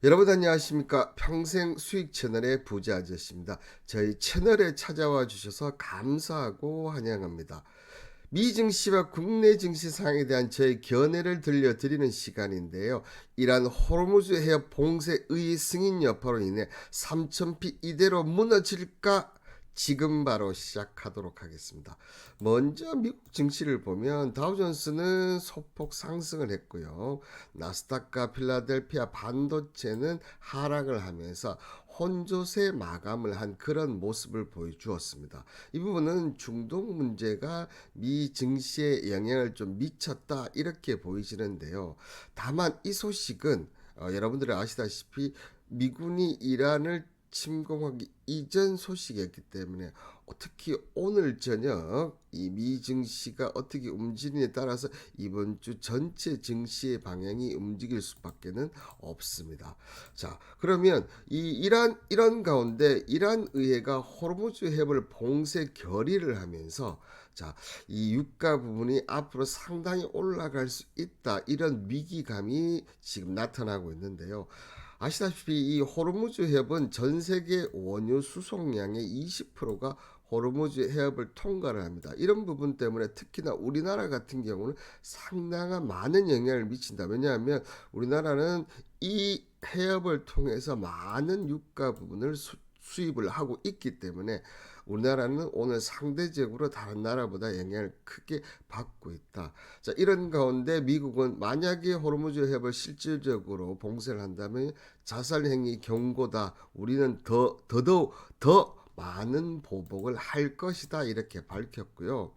여러분 안녕하십니까? 평생 수익 채널의 부자 아저씨입니다. 저희 채널에 찾아와 주셔서 감사하고 환영합니다. 미 증시와 국내 증시 상황에 대한 저의 견해를 들려드리는 시간인데요. 이란 호르무즈 해협 봉쇄의 승인 여파로 인해 3000피 이대로 무너질까? 지금 바로 시작하도록 하겠습니다. 먼저 미국 증시를 보면 다우존스는 소폭 상승을 했고요. 나스닥과 필라델피아 반도체는 하락을 하면서 혼조세 마감을 한 그런 모습을 보여주었습니다. 이 부분은 중동 문제가 미 증시에 영향을 좀 미쳤다 이렇게 보이시는데요. 다만 이 소식은 여러분들이 아시다시피 미군이 이란을 침공하기 이전 소식이었기 때문에 특히 오늘 저녁 이 미 증시가 어떻게 움직이느냐에 따라서 이번 주 전체 증시의 방향이 움직일 수밖에는 없습니다. 자, 그러면 이 이런 가운데 이란 의회가 호르무즈 해협을 봉쇄 결의를 하면서 자, 이 유가 부분이 앞으로 상당히 올라갈 수 있다. 이런 위기감이 지금 나타나고 있는데요. 아시다시피 이 호르무즈 해협은 전 세계 원유 수송량의 20%가 호르무즈 해협을 통과를 합니다. 이런 부분 때문에 특히나 우리나라 같은 경우는 상당한 많은 영향을 미친다. 왜냐하면 우리나라는 이 해협을 통해서 많은 유가 부분을 수입을 하고 있기 때문에 우리나라는 오늘 상대적으로 다른 나라보다 영향을 크게 받고 있다. 자, 이런 가운데 미국은 만약에 호르무즈 해협을 실질적으로 봉쇄를 한다면 자살행위 경고다. 우리는 더더욱 더 많은 보복을 할 것이다. 이렇게 밝혔고요.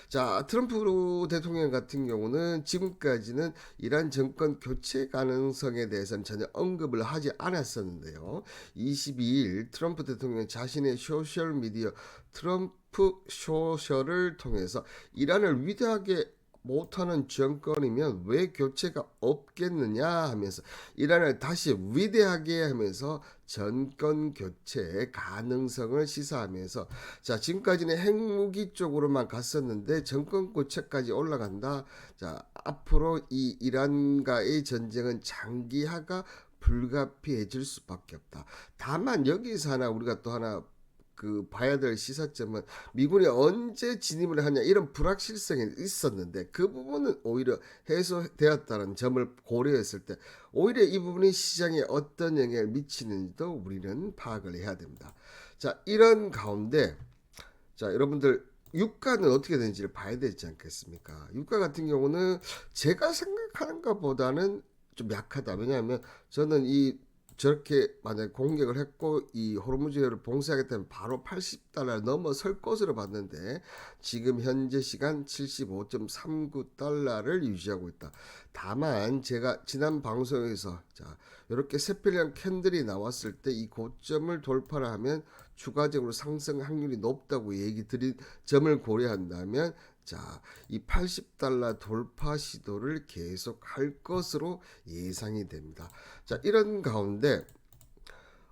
자, 트럼프 대통령 같은 경우는 지금까지는 이란 정권 교체 가능성에 대해서는 전혀 언급을 하지 않았었는데요. 22일 트럼프 대통령 자신의 소셜 미디어 트럼프 소셜을 통해서 이란을 위대하게 못하는 정권이면 왜 교체가 없겠느냐 하면서 이란을 다시 위대하게 하면서 정권 교체 가능성을 시사하면서 자, 지금까지는 핵무기 쪽으로만 갔었는데 정권 교체까지 올라간다. 자, 앞으로 이 이란과의 전쟁은 장기화가 불가피해질 수밖에 없다. 다만 여기서 하나 우리가 또 하나 봐야 될 시사점은 미군이 언제 진입을 하냐 이런 불확실성이 있었는데 그 부분은 오히려 해소되었다는 점을 고려했을 때 오히려 이 부분이 시장에 어떤 영향을 미치는지도 우리는 파악을 해야 됩니다. 자, 이런 가운데 자, 여러분들 유가는 어떻게 되는지를 봐야 되지 않겠습니까? 유가 같은 경우는 제가 생각하는 것보다는 좀 약하다. 왜냐하면 저는 저렇게 만약 공격을 했고 이 호르무즈를 봉쇄하겠다면 바로 80달러 넘어설 것으로 봤는데 지금 현재 시간 75.39달러를 유지하고 있다. 다만 제가 지난 방송에서 자, 이렇게 새빨간 캔들이 나왔을 때 이 고점을 돌파를 하면 추가적으로 상승 확률이 높다고 얘기 드린 점을 고려한다면 자, 이 80달러 돌파 시도를 계속 할 것으로 예상이 됩니다. 자, 이런 가운데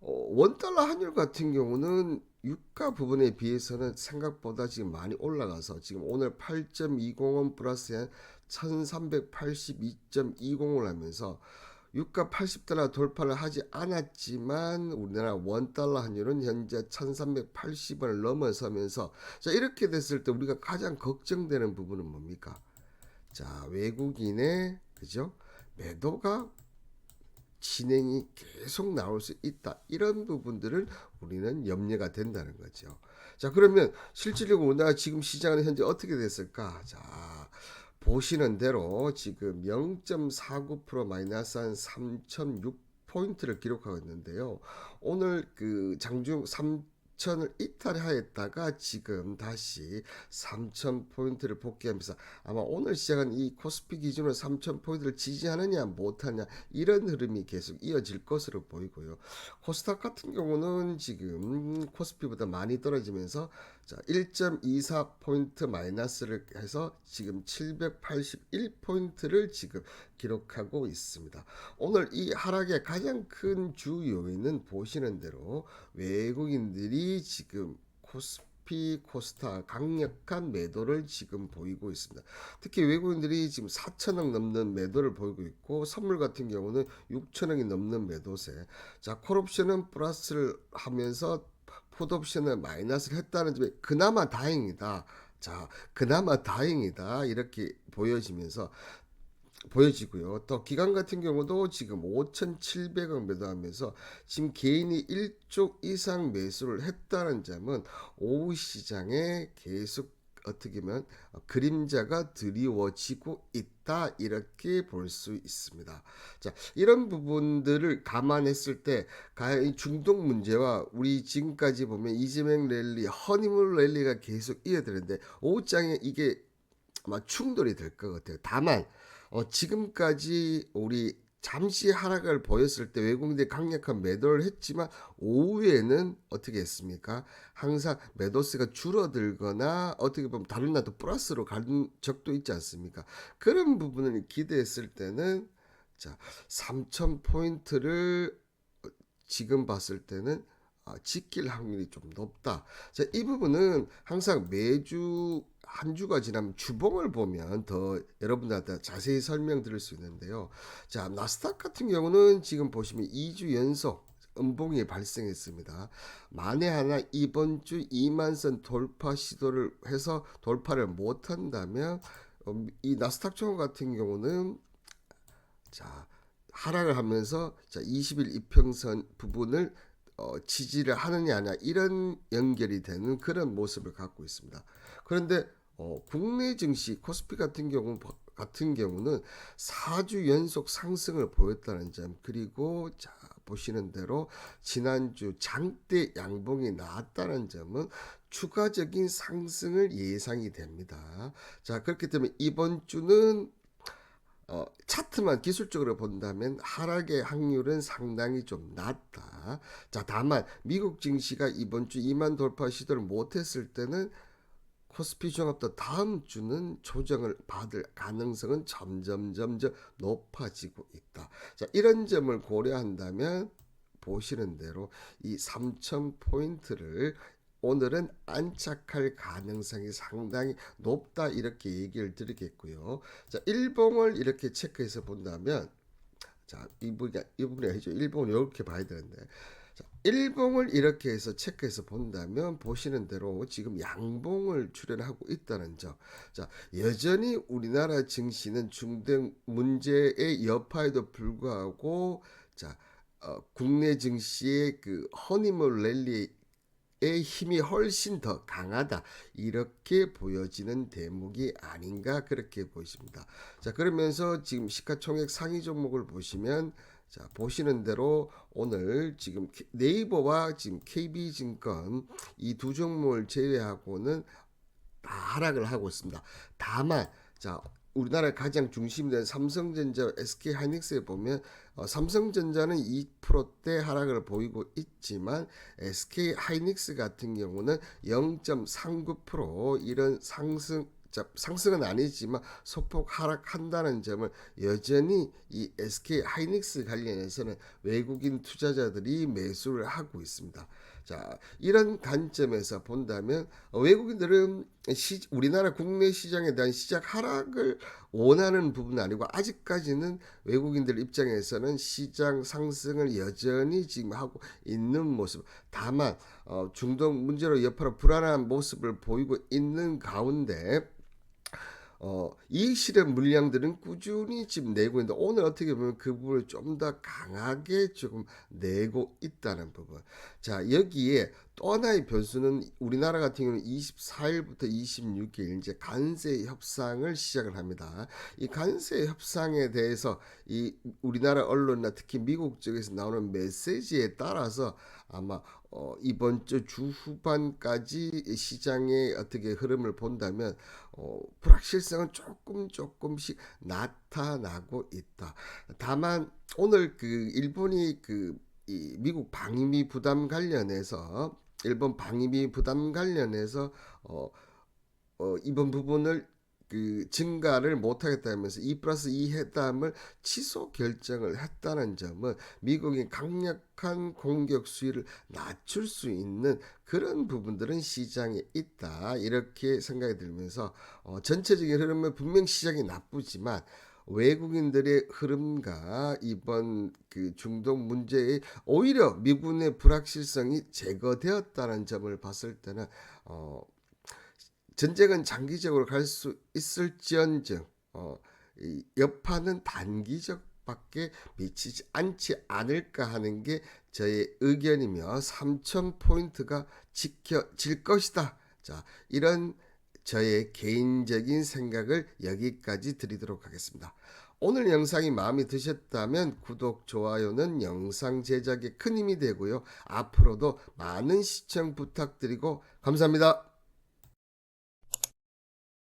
원달러 환율 같은 경우는 유가 부분에 비해서는 생각보다 지금 많이 올라가서 지금 오늘 8.201 플러스 1382.20을 하면서 유가 80달러 돌파를 하지 않았지만 우리나라 원달러 환율은 현재 1380원을 넘어서면서 자, 이렇게 됐을 때 우리가 가장 걱정되는 부분은 뭡니까? 자, 외국인의 그죠? 매도가 진행이 계속 나올 수 있다. 이런 부분들을 우리는 염려가 된다는 거죠. 자, 그러면 실질적으로 우리나라 지금 시장은 현재 어떻게 됐을까? 자, 보시는 대로 지금 0.49% 마이너스 한 3,006포인트를 기록하고 있는데요. 오늘 장중 3천을 이탈하였다가 지금 다시 3,000포인트를 복귀하면서 아마 오늘 시작은 이 코스피 기준으로 3,000포인트를 지지하느냐 못하냐 이런 흐름이 계속 이어질 것으로 보이고요. 코스닥 같은 경우는 지금 코스피보다 많이 떨어지면서 자, 1.24포인트 마이너스를 해서 지금 781포인트를 지금 기록하고 있습니다. 오늘 이 하락의 가장 큰 주 요인은 보시는 대로 외국인들이 지금 코스피 코스타 강력한 매도를 지금 보이고 있습니다. 특히 외국인들이 지금 4천억 넘는 매도를 보이고 있고, 선물 같은 경우는 6천억이 넘는 매도세. 자, 콜옵션은 플러스를 하면서 풋옵션을 마이너스를 했다는 점에 그나마 다행이다. 자, 그나마 다행이다. 이렇게 보여지고요. 또 기관 같은 경우도 지금 5,700억 매도하면서 지금 개인이 1조 이상 매수를 했다는 점은 오후 시장에 계속 어떻게 보면 그림자가 드리워지고 있다, 이렇게 볼 수 있습니다. 자, 이런 부분들을 감안했을 때 과연 이 중동 문제와 우리 지금까지 보면 이재명 랠리, 허니문 랠리가 계속 이어지는데 오후장에 이게 아마 충돌이 될 것 같아요. 다만 지금까지 우리 잠시 하락을 보였을 때 외국인들이 강력한 매도를 했지만 오후에는 어떻게 했습니까? 항상 매도세가 줄어들거나 어떻게 보면 다른 날도 플러스로 간 적도 있지 않습니까? 그런 부분을 기대했을 때는 자, 3,000포인트를 지금 봤을 때는 지킬 확률이 좀 높다. 자, 이 부분은 항상 매주 한 주가 지나면 주봉을 보면 더 여러분들한테 자세히 설명드릴 수 있는데요. 자, 나스닥 같은 경우는 지금 보시면 2주 연속 음봉이 발생했습니다. 만에 하나 이번 주 2만선 돌파 시도를 해서 돌파를 못한다면 이 나스닥 총 같은 경우는 자, 하락을 하면서 자, 20일 이평선 부분을 지지를 하느냐 아니냐, 이런 연결이 되는 그런 모습을 갖고 있습니다. 그런데 국내 증시 코스피 같은 경우는 4주 연속 상승을 보였다는 점, 그리고 자, 보시는 대로 지난주 장대 양봉이 나왔다는 점은 추가적인 상승을 예상이 됩니다. 자, 그렇기 때문에 이번 주는 차트만 기술적으로 본다면 하락의 확률은 상당히 좀 낮다. 자, 다만 미국 증시가 이번 주 2만 돌파 시도를 못했을 때는 코스피 종합도 다음 주는 조정을 받을 가능성은 점점 높아지고 있다. 자, 이런 점을 고려한다면 보시는 대로 이 3,000포인트를 오늘은 안착할 가능성이 상당히 높다, 이렇게 얘기를 드리겠고요. 자, 일봉을 이렇게 체크해서 본다면, 자, 이 부분이 아니죠. 일봉을 이렇게 봐야 되는데, 자, 일봉을 이렇게 해서 체크해서 본다면 보시는 대로 지금 양봉을 출현하고 있다는 점. 자, 여전히 우리나라 증시는 중동 문제의 여파에도 불구하고 자, 국내 증시의 그 허니문 랠리 의 힘이 훨씬 더 강하다, 이렇게 보여지는 대목이 아닌가, 그렇게 보십니다. 자, 그러면서 지금 시가총액 상위 종목을 보시면, 자, 보시는 대로 오늘 지금 네이버와 지금 KB증권 이 두 종목을 제외하고는 다 하락을 하고 있습니다. 다만 자, 우리나라 가장 중심이 된 삼성전자, SK하이닉스에 보면 삼성전자는 2%대 하락을 보이고 있지만 SK하이닉스 같은 경우는 0.39% 이런 상승은 아니지만 소폭 하락한다는 점을 여전히 이 SK 하이닉스 관련해서는 외국인 투자자들이 매수를 하고 있습니다. 자, 이런 관점에서 본다면 외국인들은 우리나라 국내 시장에 대한 시장 하락을 원하는 부분은 아니고, 아직까지는 외국인들 입장에서는 시장 상승을 여전히 지금 하고 있는 모습. 다만 중동 문제로 여파로 불안한 모습을 보이고 있는 가운데 이익 실현 물량들은 꾸준히 지금 내고 있는데, 오늘 어떻게 보면 그 부분을 좀 더 강하게 조금 내고 있다는 부분. 자, 여기에 또 하나의 변수는 우리나라 같은 경우는 24일부터 26일 이제 관세 협상을 시작을 합니다. 이 관세 협상에 대해서 이 우리나라 언론이나 특히 미국 쪽에서 나오는 메시지에 따라서 아마 이번 주 후반까지 시장의 어떻게 흐름을 본다면 불확실성은 조금씩 나타나고 있다. 다만 오늘 그 일본이 이 미국 방위비 부담 관련해서 일본 방위비 부담 관련해서 이번 부분을 증가를 못하겠다면서 2+2 회담을 취소 결정을 했다는 점은 미국이 강력한 공격 수위를 낮출 수 있는 그런 부분들은 시장에 있다 이렇게 생각이 들면서 전체적인 흐름은 분명 시장이 나쁘지만 외국인들의 흐름과 이번 중동 문제의 오히려 미군의 불확실성이 제거되었다는 점을 봤을 때는 어 전쟁은 장기적으로 갈 수 있을지언정 이 여파는 단기적밖에 미치지 않지 않을까 하는 게 저의 의견이며 3천 포인트가 지켜질 것이다. 자, 이런 저의 개인적인 생각을 여기까지 드리도록 하겠습니다. 오늘 영상이 마음에 드셨다면 구독, 좋아요는 영상 제작에 큰 힘이 되고요. 앞으로도 많은 시청 부탁드리고 감사합니다.